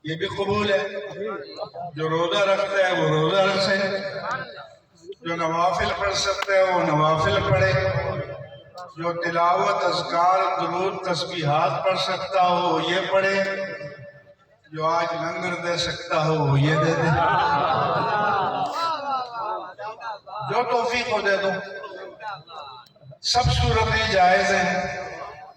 یہ بھی قبول ہے۔ جو روزہ رکھتا ہے وہ روزہ رکھے، جو نوافل پڑھ سکتا ہے وہ نوافل پڑھے، جو تلاوت اذکار درود تسبیحات پڑھ سکتا ہو وہ یہ پڑھے، جو آج لنگر دے سکتا ہو وہ یہ دے دے، جو توفیق ہو دے دو۔ سب صورتیں جائز ہیں۔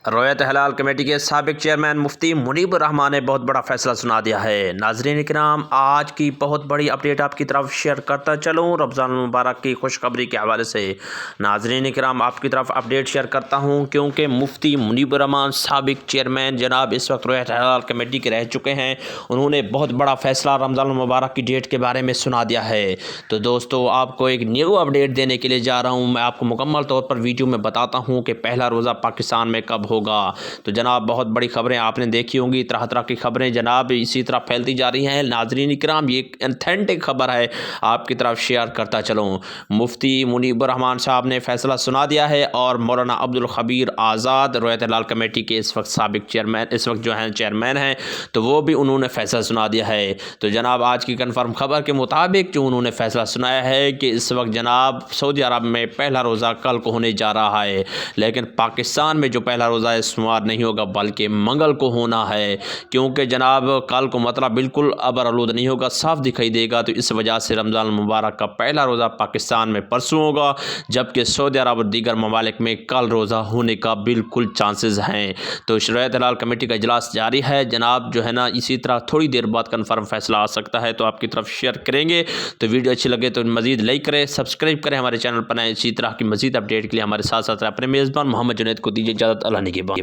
رویت ہلال کمیٹی کے سابق چیئرمین مفتی منیب الرحمان نے بہت بڑا فیصلہ سنا دیا ہے۔ ناظرین کرام، آج کی بہت بڑی اپڈیٹ آپ کی طرف شیئر کرتا چلوں رمضان المبارک کی خوشخبری کے حوالے سے۔ ناظرین کرام، آپ کی طرف اپڈیٹ شیئر کرتا ہوں کیونکہ مفتی منیب الرحمان سابق چیئرمین جناب اس وقت رویت ہلال کمیٹی کے رہ چکے ہیں۔ انہوں نے بہت بڑا فیصلہ رمضان المبارک کی ڈیٹ کے بارے میں سنا دیا ہے۔ تو دوستو، آپ کو ایک نیو اپڈیٹ دینے کے لیے جا رہا ہوں۔ میں آپ کو مکمل طور پر ویڈیو میں بتاتا ہوں کہ پہلا روزہ پاکستان میں کب ہوگا۔ تو جناب بہت بڑی خبریں آپ نے دیکھی ہوں گی، طرح طرح کی خبریں جناب اسی طرح پھیلتی جا رہی ہیں۔ ناظرین کرام، یہ ایک اتھینٹک خبر ہے، آپ کی طرف شیئر کرتا چلوں۔ مفتی منیب الرحمان صاحب نے فیصلہ سنا دیا ہے اور مولانا عبدالخبیر آزاد رویت ہلال کمیٹی کے اس وقت سابق چیئرمین، اس وقت جو ہیں چیئرمین ہیں، تو وہ بھی انہوں نے فیصلہ سنا دیا ہے۔ تو جناب آج کی کنفرم خبر کے مطابق جو انہوں نے فیصلہ سنایا ہے کہ اس وقت جناب سعودی عرب میں پہلا روزہ کل کو ہونے جا رہا ہے، لیکن پاکستان میں جو پہلا روزہ ہے سوار نہیں ہوگا بلکہ منگل کو ہونا ہے، کیونکہ جناب کل کو مطلب بالکل ابر آلود نہیں ہوگا، صاف دکھائی دے گا۔ تو اس وجہ سے رمضان المبارک کا پہلا روزہ پاکستان میں پرسوں ہوگا، جبکہ سعودی عرب اور دیگر ممالک میں کل روزہ ہونے کا بالکل چانسز ہیں۔ تو رویت ہلال کمیٹی کا اجلاس جاری ہے جناب، جو ہے نا اسی طرح تھوڑی دیر بعد کنفرم فیصلہ آ سکتا ہے، تو آپ کی طرف شیئر کریں گے۔ تو ویڈیو اچھی لگے تو مزید لائک کریں، سبسکرائب کریں ہمارے چینل پر، اسی طرح کی مزید اپڈیٹ کے لیے ہمارے ساتھ ساتھ اپنے میزبان محمد جنید کو دیجیے اجازت۔ اللہ نگہبان۔